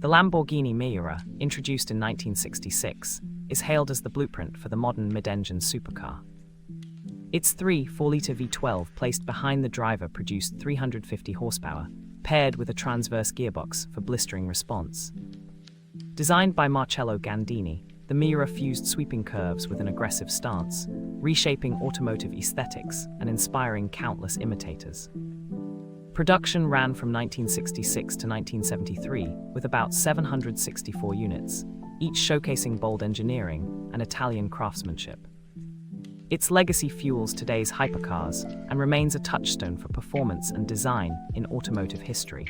The Lamborghini Miura, introduced in 1966, is hailed as the blueprint for the modern mid-engine supercar. Its 4-litre V12 placed behind the driver produced 350 horsepower, paired with a transverse gearbox for blistering response. Designed by Marcello Gandini, the Miura fused sweeping curves with an aggressive stance, reshaping automotive aesthetics and inspiring countless imitators. Production ran from 1966 to 1973 with about 764 units, each showcasing bold engineering and Italian craftsmanship. Its legacy fuels today's hypercars and remains a touchstone for performance and design in automotive history.